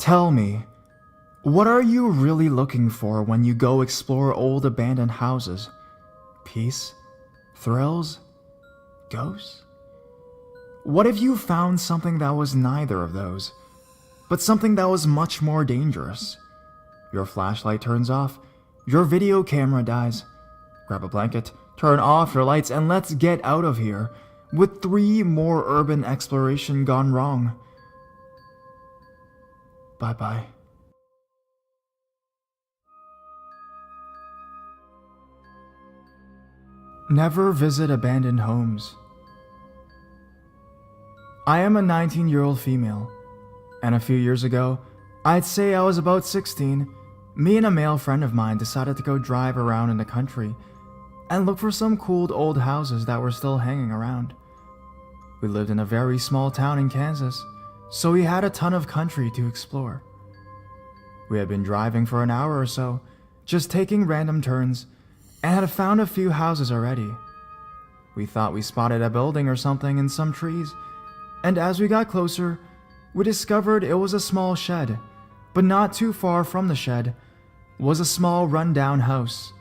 Tell me, what are you really looking for when you go explore old abandoned houses? Peace? Thrills? Ghosts? What if you found something that was neither of those, but something that was much more dangerous? Your flashlight turns off, your video camera dies. Grab a blanket, turn off your lights, and let's get out of here, with 3 more urban exploration gone wrong. Bye-bye. Never visit abandoned homes. I am a 19-year-old female, and a few years ago, I'd say I was about 16, me and a male friend of mine decided to go drive around in the country and look for some cool old houses that were still hanging around. We lived in a very small town in Kansas, so we had a ton of country to explore. We had been driving for an hour or so, just taking random turns, and had found a few houses already. We thought we spotted a building or something in some trees, and as we got closer, we discovered it was a small shed, but not too far from the shed was a small rundown house.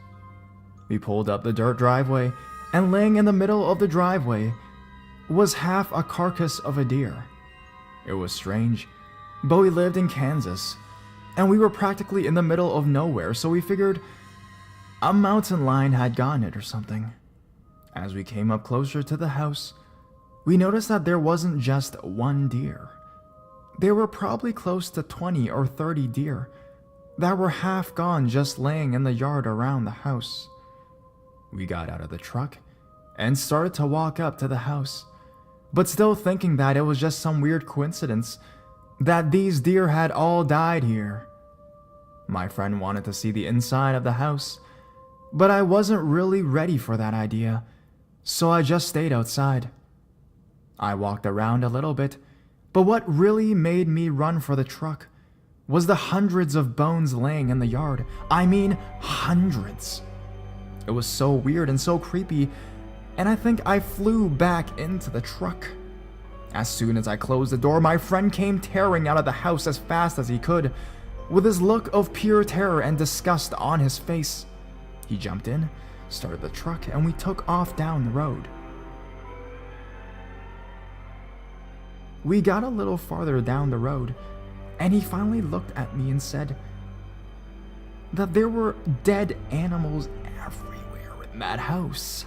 We pulled up the dirt driveway, and laying in the middle of the driveway was half a carcass of a deer. It was strange, but we lived in Kansas, and we were practically in the middle of nowhere, so we figured a mountain lion had gotten it or something. As we came up closer to the house, we noticed that there wasn't just one deer. There were probably close to 20 or 30 deer that were half gone just laying in the yard around the house. We got out of the truck and started to walk up to the house, but still thinking that it was just some weird coincidence that these deer had all died here. My friend wanted to see the inside of the house, but I wasn't really ready for that idea, so I just stayed outside. I walked around a little bit, but what really made me run for the truck was the hundreds of bones laying in the yard. I mean, hundreds. It was so weird and so creepy, and I think I flew back into the truck. As soon as I closed the door, my friend came tearing out of the house as fast as he could, with his look of pure terror and disgust on his face. He jumped in, started the truck, and we took off down the road. We got a little farther down the road, and he finally looked at me and said that there were dead animals everywhere in that house.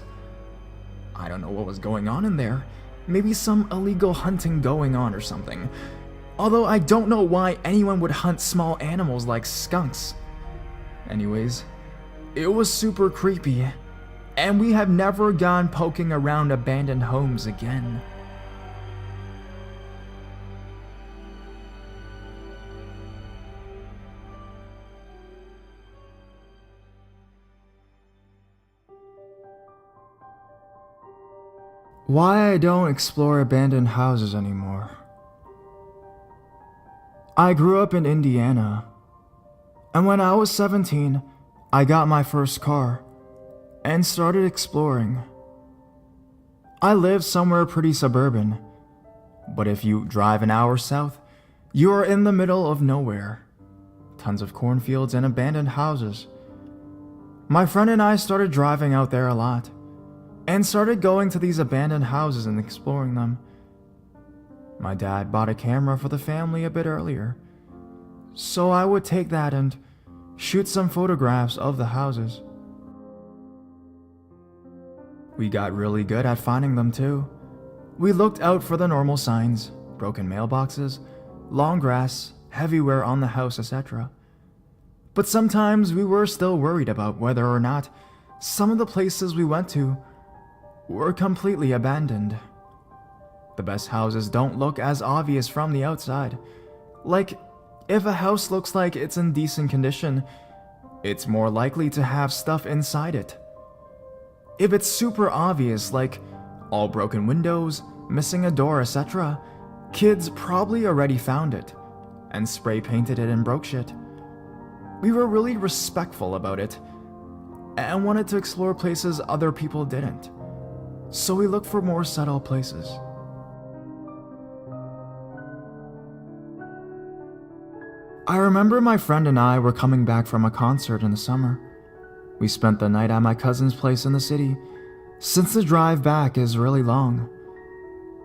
I don't know what was going on in there. Maybe some illegal hunting going on or something. Although I don't know why anyone would hunt small animals like skunks. Anyways, it was super creepy, and we have never gone poking around abandoned homes again. Why I don't explore abandoned houses anymore. I grew up in Indiana, and when I was 17, I got my first car and started exploring. I live somewhere pretty suburban, but if you drive an hour south, you are in the middle of nowhere. Tons of cornfields and abandoned houses. My friend and I started driving out there a lot, and started going to these abandoned houses and exploring them. My dad bought a camera for the family a bit earlier, so I would take that and shoot some photographs of the houses. We got really good at finding them too. We looked out for the normal signs, broken mailboxes, long grass, heavy wear on the house, etc. But sometimes we were still worried about whether or not some of the places we went to were completely abandoned. The best houses don't look as obvious from the outside. Like, if a house looks like it's in decent condition, it's more likely to have stuff inside it. If it's super obvious, like all broken windows, missing a door, etc., kids probably already found it and spray painted it and broke shit. We were really respectful about it and wanted to explore places other people didn't. So we looked for more subtle places. I remember my friend and I were coming back from a concert in the summer. We spent the night at my cousin's place in the city, since the drive back is really long.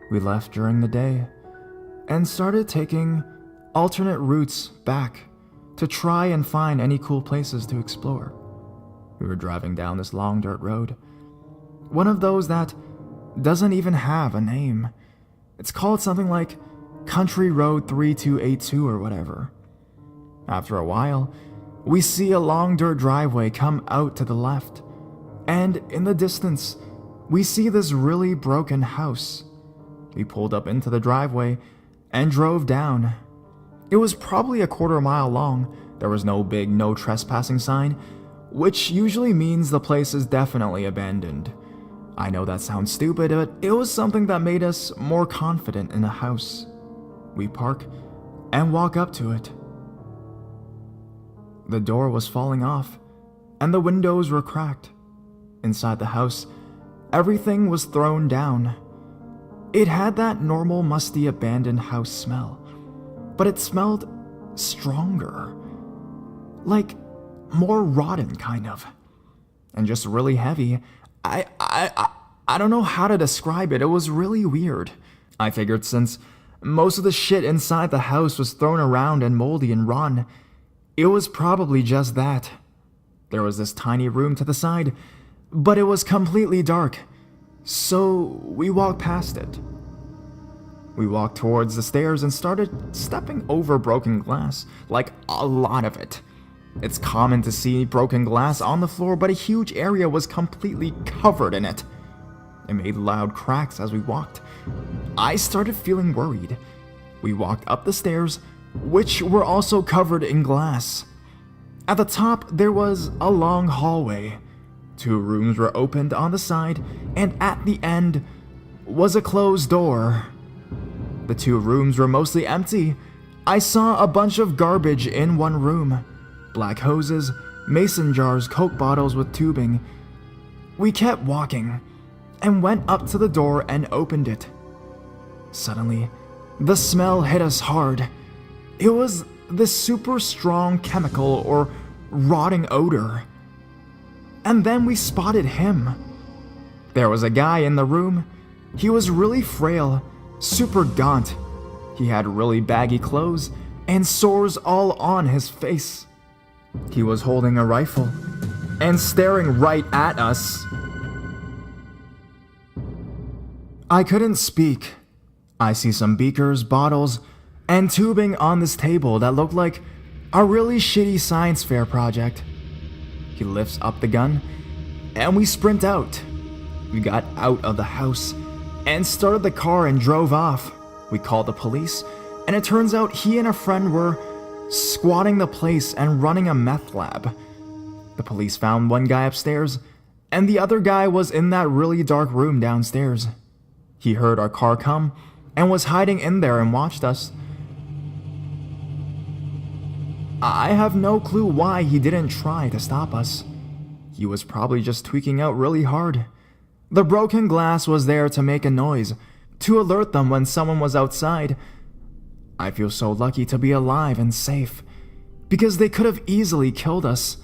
We left during the day and started taking alternate routes back to try and find any cool places to explore. We were driving down this long dirt road, one of those that doesn't even have a name. It's called something like Country Road 3282 or whatever. After a while, we see a long dirt driveway come out to the left, and in the distance, we see this really broken house. We pulled up into the driveway and drove down. It was probably a quarter-mile long. There was no big no trespassing sign, which usually means the place is definitely abandoned. I know that sounds stupid, but it was something that made us more confident in the house. We park and walk up to it. The door was falling off, and the windows were cracked. Inside the house, everything was thrown down. It had that normal musty abandoned house smell, but it smelled stronger. Like more rotten, kind of. And just really heavy. I don't know how to describe it. It was really weird. I figured since most of the shit inside the house was thrown around and moldy and rotten, it was probably just that. There was this tiny room to the side, but it was completely dark, so we walked past it. We walked towards the stairs and started stepping over broken glass, like a lot of it. It's common to see broken glass on the floor, but a huge area was completely covered in it. It made loud cracks as we walked. I started feeling worried. We walked up the stairs, which were also covered in glass. At the top, there was a long hallway. 2 rooms were opened on the side, and at the end was a closed door. The 2 rooms were mostly empty. I saw a bunch of garbage in one room. Black hoses, mason jars, Coke bottles with tubing. We kept walking and went up to the door and opened it. Suddenly, the smell hit us hard. It was this super strong chemical or rotting odor. And then we spotted him. There was a guy in the room. He was really frail, super gaunt. He had really baggy clothes and sores all on his face. He was holding a rifle and staring right at us. I couldn't speak. I see some beakers, bottles, and tubing on this table that looked like a really shitty science fair project. He lifts up the gun, and we sprint out. We got out of the house and started the car and drove off. We called the police, and it turns out he and a friend were squatting the place and running a meth lab. The police found one guy upstairs, and the other guy was in that really dark room downstairs. He heard our car come and was hiding in there and watched us. I have no clue why he didn't try to stop us. He was probably just tweaking out really hard. The broken glass was there to make a noise, to alert them when someone was outside. I feel so lucky to be alive and safe, because they could have easily killed us,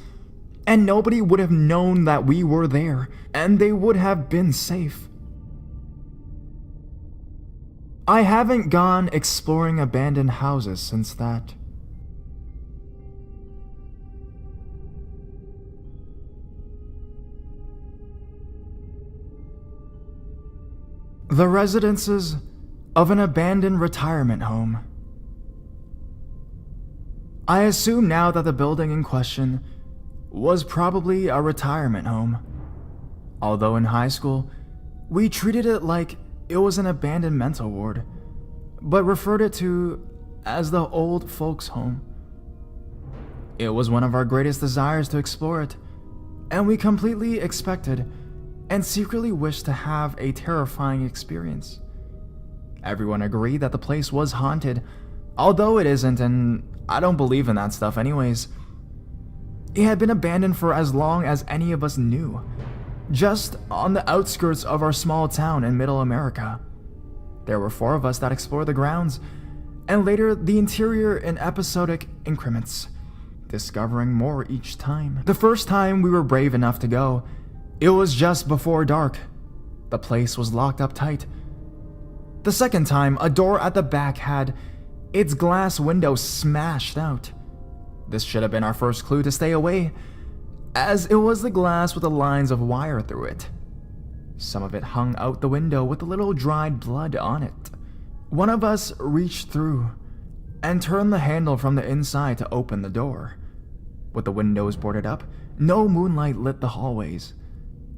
and nobody would have known that we were there, and they would have been safe. I haven't gone exploring abandoned houses since that. The residences of an abandoned retirement home. I assume now that the building in question was probably a retirement home. Although in high school, we treated it like it was an abandoned mental ward, but referred it to as the old folks' home. It was one of our greatest desires to explore it, and we completely expected and secretly wished to have a terrifying experience. Everyone agreed that the place was haunted, although it isn't, and I don't believe in that stuff anyways. It had been abandoned for as long as any of us knew, just on the outskirts of our small town in Middle America. There were 4 of us that explored the grounds, and later the interior in episodic increments, discovering more each time. The first time we were brave enough to go, it was just before dark. The place was locked up tight. The second time, a door at the back had its glass window smashed out. This should have been our first clue to stay away, as it was the glass with the lines of wire through it. Some of it hung out the window with a little dried blood on it. One of us reached through and turned the handle from the inside to open the door. With the windows boarded up, no moonlight lit the hallways,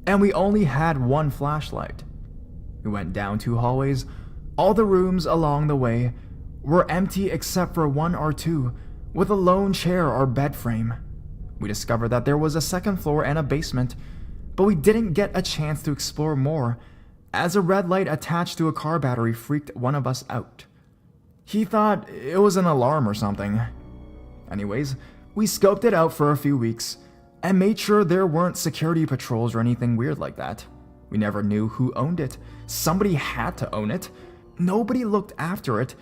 and we only had one flashlight. We went down 2 hallways. All the rooms along the way were empty except for 1 or 2, with a lone chair or bed frame. We discovered that there was a second floor and a basement, but we didn't get a chance to explore more, as a red light attached to a car battery freaked one of us out. He thought it was an alarm or something. Anyways, we scoped it out for a few weeks and made sure there weren't security patrols or anything weird like that. We never knew who owned it. Somebody had to own it. Nobody looked after it,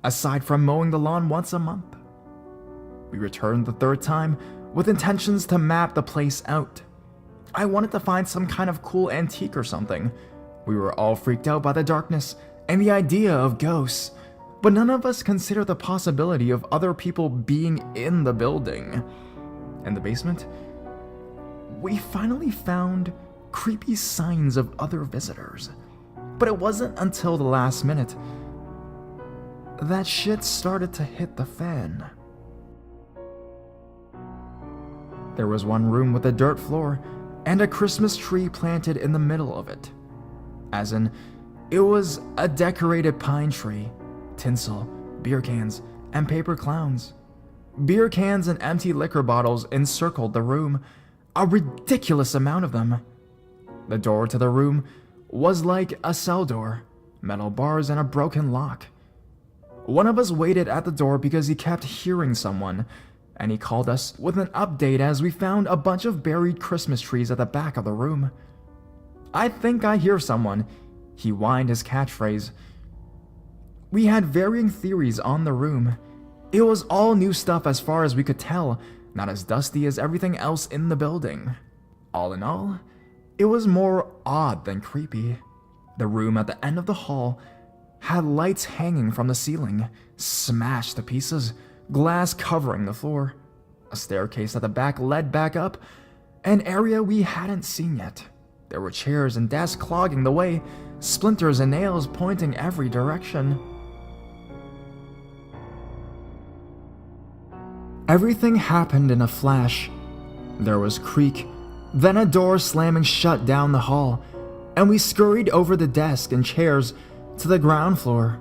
aside from mowing the lawn once a month. We returned the third time with intentions to map the place out. I wanted to find some kind of cool antique or something. We were all freaked out by the darkness and the idea of ghosts, but none of us considered the possibility of other people being in the building. In the basement, we finally found creepy signs of other visitors, but it wasn't until the last minute that shit started to hit the fan. There was one room with a dirt floor and a Christmas tree planted in the middle of it. As in, it was a decorated pine tree, tinsel, beer cans, and paper clowns. Beer cans and empty liquor bottles encircled the room, a ridiculous amount of them. The door to the room was like a cell door, metal bars and a broken lock. One of us waited at the door because he kept hearing someone, and he called us with an update as we found a bunch of buried Christmas trees at the back of the room. "I think I hear someone," he whined his catchphrase. We had varying theories on the room. It was all new stuff as far as we could tell, not as dusty as everything else in the building. All in all, it was more odd than creepy. The room at the end of the hall had lights hanging from the ceiling, smashed to pieces, glass covering the floor. A staircase at the back led back up, an area we hadn't seen yet. There were chairs and desks clogging the way, splinters and nails pointing every direction. Everything happened in a flash. There was creak, then a door slamming shut down the hall, and we scurried over the desk and chairs to the ground floor.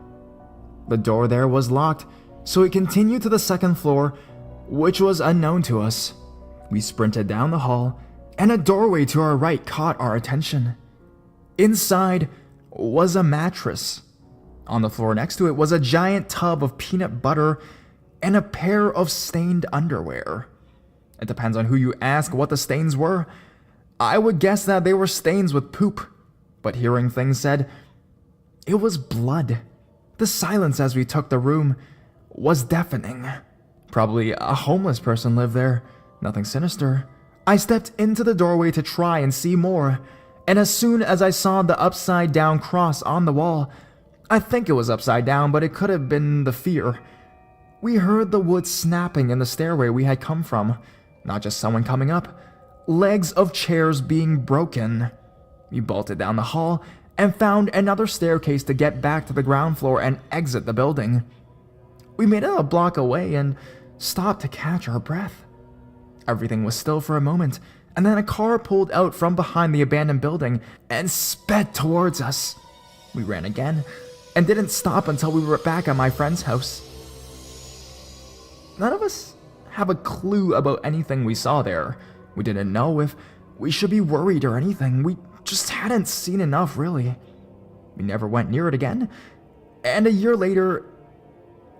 The door there was locked, so we continued to the second floor, which was unknown to us. We sprinted down the hall, and a doorway to our right caught our attention. Inside was a mattress. On the floor next to it was a giant tub of peanut butter and a pair of stained underwear. It depends on who you ask what the stains were. I would guess that they were stains with poop, but hearing things said it was blood. The silence as we took the room was deafening. Probably a homeless person lived there, nothing sinister. I stepped into the doorway to try and see more, and as soon as I saw the upside down cross on the wall, I think it was upside down, but it could have been the fear, we heard the wood snapping in the stairway we had come from. Not just someone coming up, legs of chairs being broken. We bolted down the hall and found another staircase to get back to the ground floor and exit the building. We made it a block away and stopped to catch our breath. Everything was still for a moment, and then a car pulled out from behind the abandoned building and sped towards us. We ran again and didn't stop until we were back at my friend's house. None of us have a clue about anything we saw there. We didn't know if we should be worried or anything. We just hadn't seen enough, really. We never went near it again, and a year later,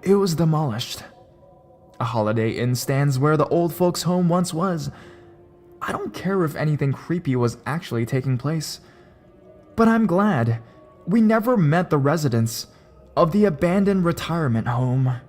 it was demolished. A Holiday Inn stands where the old folks' home once was. I don't care if anything creepy was actually taking place, but I'm glad we never met the residents of the abandoned retirement home.